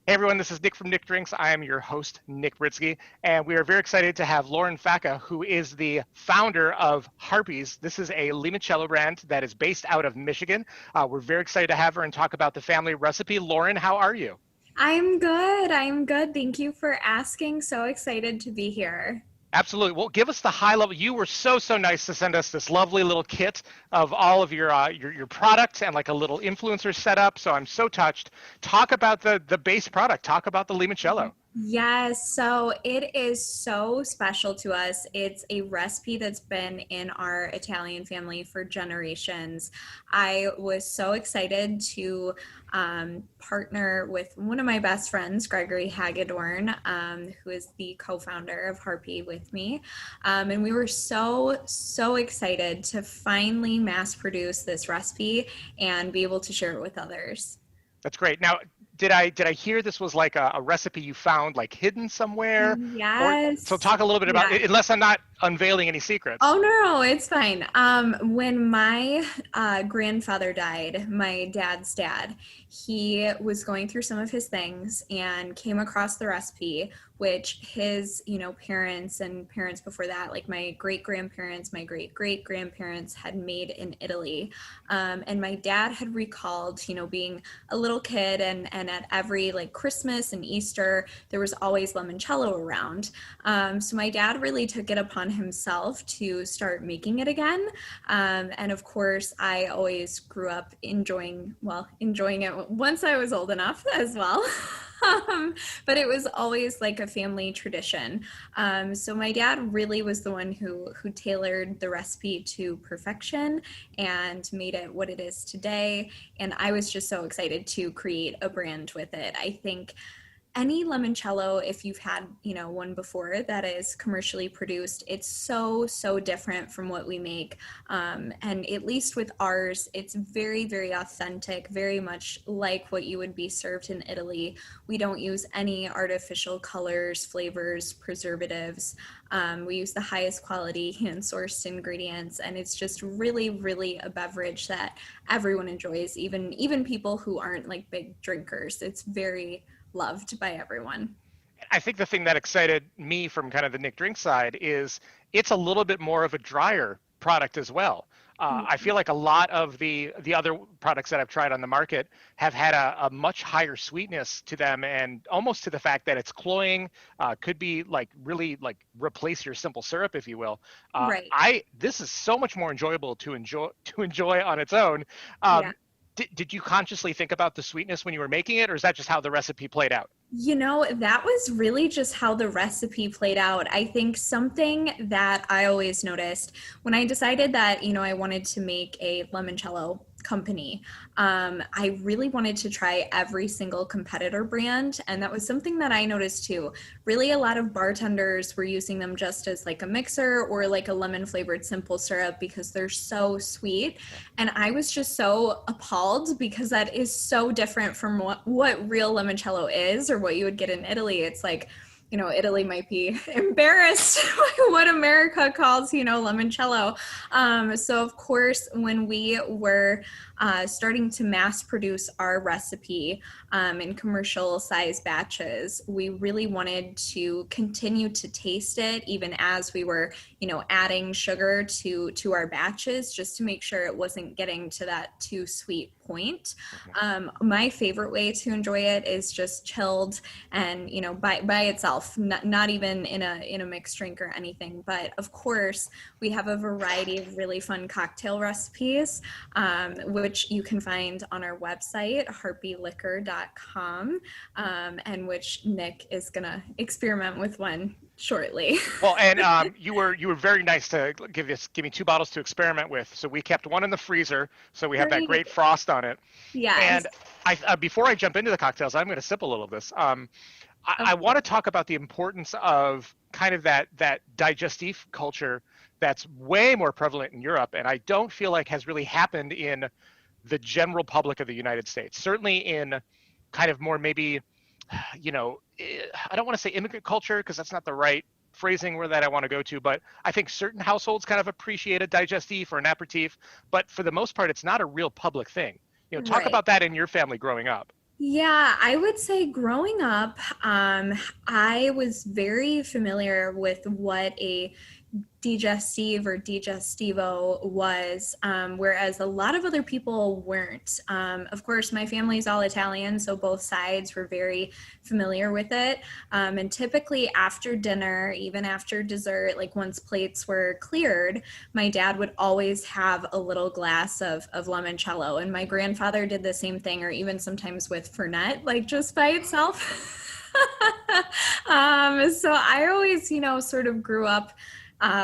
Hey everyone, this is Nick from Nick Drinks. I am your host, Nick Britsky, and we are very excited to have Lauren Facca, who is the founder of Harpies. This is a limoncello brand that is based out of Michigan. We're very excited to have her and talk about the family recipe. Lauren, how are you? I'm good. I'm good. Thank you for asking. So excited to be here. Absolutely. Well, give us the high level. You were so nice to send us this lovely little kit of all of your products and like a little influencer setup. So I'm so touched. Talk about the base product. Talk about the limoncello. Yes, so it is so special to us. It's a recipe that's been in our Italian family for generations. I was so excited to partner with one of my best friends, Gregory Hagedorn, who is the co-founder of Harpy with me. And we were so excited to finally mass produce this recipe and be able to share it with others. That's great. Now, did I hear this was like a recipe you found like hidden somewhere? Or so Yes. talk a little bit about Yeah. it, unless I'm not unveiling any secrets. Oh no, it's fine. When my grandfather died, my dad's dad, he was going through some of his things and came across the recipe, which his, parents and parents before that, like my great grandparents, my great grandparents had made in Italy. And my dad had recalled, being a little kid and at every like Christmas and Easter, there was always limoncello around. So my dad really took it upon himself to start making it again. And of course, I always grew up enjoying it once I was old enough as well. But it was always like a family tradition. So my dad really was the one who tailored the recipe to perfection and made it what it is today. And I was just so excited to create a brand with it. I think any limoncello, if you've had one before that is commercially produced, it's so different from what we make, and at least with ours, it's very authentic, very much like what you would be served in Italy. We don't use any artificial colors, flavors, preservatives. We use the highest quality hand sourced ingredients, and it's just really a beverage that everyone enjoys, even people who aren't like big drinkers. It's very loved by everyone. I think the thing that excited me from kind of the Nick Drink side is it's a little bit more of a drier product as well. I feel like a lot of the other products that I've tried on the market have had a much higher sweetness to them, and almost to the fact that it's cloying, could be like really like replace your simple syrup, if you will. Right. I This is so much more enjoyable to enjoy on its own. Yeah. Did you consciously think about the sweetness when you were making it, or is that just how the recipe played out? That was really just how the recipe played out. I think something that I always noticed when I decided that, I wanted to make a limoncello company, I really wanted to try every single competitor brand. And that was something that I noticed too. Really, a lot of bartenders were using them just as like a mixer or like a lemon flavored simple syrup because they're so sweet. And I was just so appalled because that is so different from what real limoncello is or what you would get in Italy. It's like, Italy might be embarrassed by what America calls, limoncello. So of course, when we were starting to mass produce our recipe in commercial size batches, we really wanted to continue to taste it even as we were, adding sugar to our batches, just to make sure it wasn't getting to that too sweet point. Mhm. My favorite way to enjoy it is just chilled and by itself, not even in a mixed drink or anything. But of course, we have a variety of really fun cocktail recipes, which you can find on our website, harpyliquor.com, and which Nick is gonna experiment with one shortly. Well, and you were very nice to give me two bottles to experiment with. So we kept one in the freezer, so we have that great Great. frost on it. Yes. And before I jump into the cocktails, I'm going to sip a little of this. I Of want to talk about the importance of kind of that digestif culture that's way more prevalent in Europe, and I don't feel like has really happened in the general public of the United States. Certainly in kind of more maybe, I don't want to say immigrant culture because that's not the right phrasing where that I want to go to, but I think certain households kind of appreciate a digestif or an aperitif, but for the most part, it's not a real public thing. Talk right. about that in your family growing up. Yeah, I would say growing up, I was very familiar with what a digestive or digestivo was, whereas a lot of other people weren't. Of course, my family's all Italian, so both sides were very familiar with it. And typically after dinner, even after dessert, like once plates were cleared, my dad would always have a little glass of limoncello. And my grandfather did the same thing, or even sometimes with Fernet, like just by itself. So I always, sort of grew up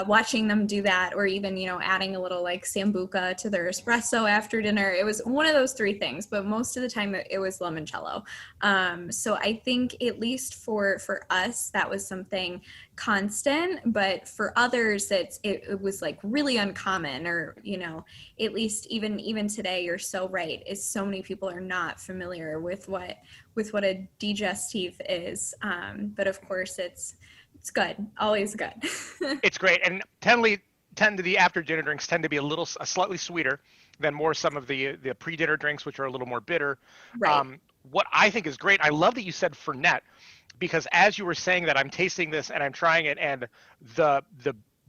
watching them do that, or even, adding a little like sambuca to their espresso after dinner. It was one of those three things, but most of the time it was limoncello. So I think at least for us, that was something constant, but for others, it was like really uncommon, or, at least even today, you're so right, is so many people are not familiar with what a digestive is. But of course, it's good, always good. It's great, and tend to the after dinner drinks tend to be slightly sweeter than more some of the pre-dinner drinks, which are a little more bitter. Right. What I think is great, I love that you said Fernet, because as you were saying that, I'm tasting this and I'm trying it, and the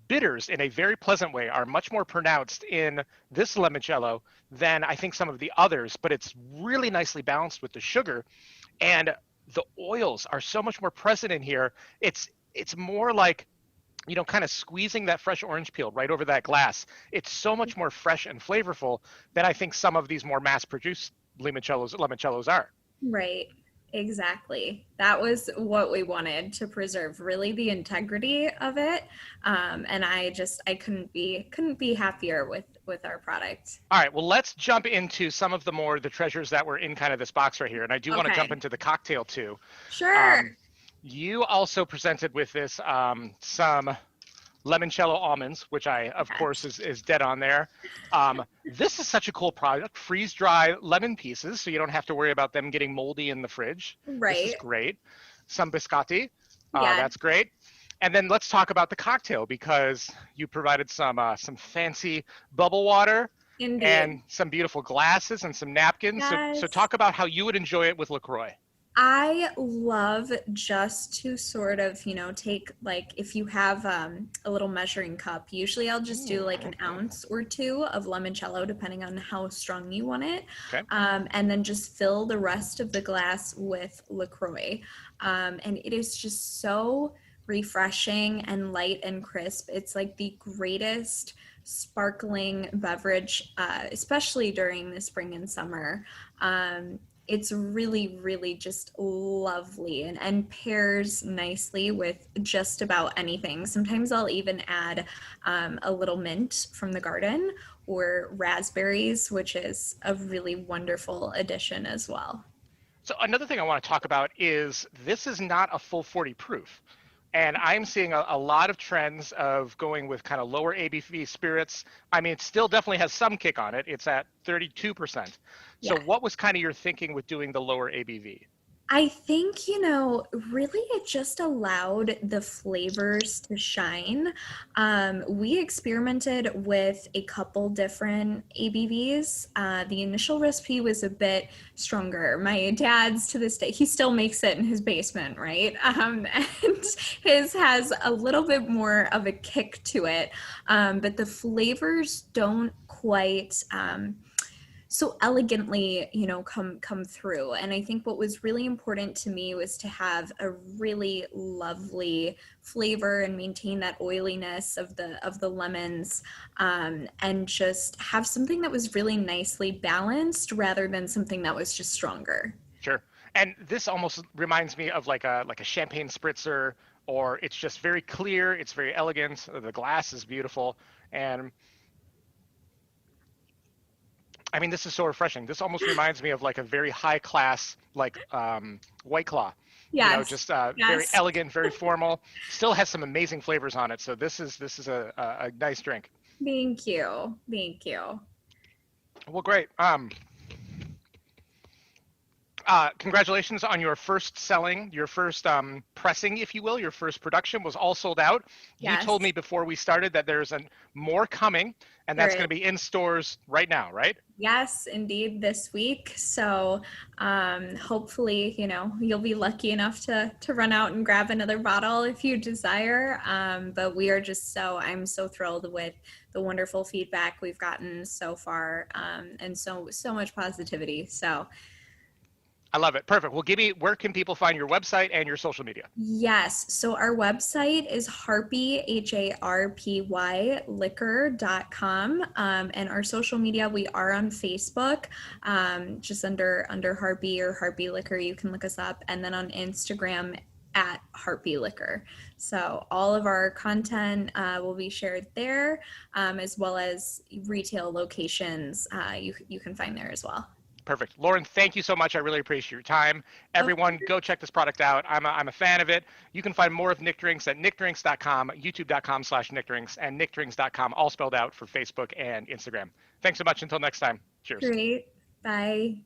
bitters in a very pleasant way are much more pronounced in this limoncello than I think some of the others, but it's really nicely balanced with the sugar, and the oils are so much more present in here. It's more like, kind of squeezing that fresh orange peel right over that glass. It's so much more fresh and flavorful than I think some of these more mass-produced limoncellos are. Right. Exactly. That was what we wanted to preserve, really the integrity of it. And I couldn't be happier with our product. All right, well, let's jump into some of the treasures that were in kind of this box right here, and I do want to jump Okay. into the cocktail too. Sure. Um, you also presented with this some limoncello almonds, which I, of course, Yes. is dead on there. This is such a cool product. Freeze dry lemon pieces, so you don't have to worry about them getting moldy in the fridge. This is Right. great. Some biscotti, Yeah. that's great. And then let's talk about the cocktail, because you provided some fancy bubble water and Indeed. some beautiful glasses and some napkins. So Yes. talk about how you would enjoy it with LaCroix. I love just to sort of, take like if you have a little measuring cup, usually I'll just do like an ounce or two of limoncello, depending on how strong you want it. Okay. And then just fill the rest of the glass with LaCroix. And it is just so refreshing and light and crisp. It's like the greatest sparkling beverage, especially during the spring and summer. It's really, really just lovely, and pairs nicely with just about anything. Sometimes I'll even add a little mint from the garden, or raspberries, which is a really wonderful addition as well. So another thing I want to talk about is this is not a full 40 proof. And I'm seeing a lot of trends of going with kind of lower ABV spirits. I mean, it still definitely has some kick on it. It's at 32%. So Yeah. what was kind of your thinking with doing the lower ABV? I think, really it just allowed the flavors to shine. We experimented with a couple different ABVs. The initial recipe was a bit stronger. My dad's, to this day, he still makes it in his basement, right? And his has a little bit more of a kick to it. But the flavors don't quite so elegantly, come through. And I think what was really important to me was to have a really lovely flavor and maintain that oiliness of the lemons, and just have something that was really nicely balanced rather than something that was just stronger. Sure. And this almost reminds me of like a champagne spritzer, or it's just very clear, it's very elegant, the glass is beautiful, and I mean, this is so refreshing. This almost reminds me of like a very high class, like White Claw. Yes. Just very Yes. elegant, very formal. Still has some amazing flavors on it. So this is a nice drink. Thank you. Thank you. Well, great. Congratulations on your first selling, your first pressing, if you will. Your first production was all sold out. You told Yes, me before we started that there's more coming, and there that's is. going to be in stores right now, right? Yes, indeed, this week. So hopefully, you'll be lucky enough to run out and grab another bottle if you desire. But we are I'm so thrilled with the wonderful feedback we've gotten so far, and so much positivity. So I love it. Perfect. Well, where can people find your website and your social media? yes. So our website is Harpy, Harpy, liquor.com. And our social media, we are on Facebook, just under Harpy or Harpy Liquor. You can look us up. And then on Instagram at Harpy Liquor. So all of our content will be shared there, as well as retail locations you can find there as well. Perfect. Lauren, thank you so much. I really appreciate your time. Everyone, go check this product out. I'm a fan of it. You can find more of Nick Drinks at nickdrinksdotcom, youtube.com/nickdrinks, and nickdrinks.com, all spelled out for Facebook and Instagram. Thanks so much. Until next time. Cheers. Great. Bye.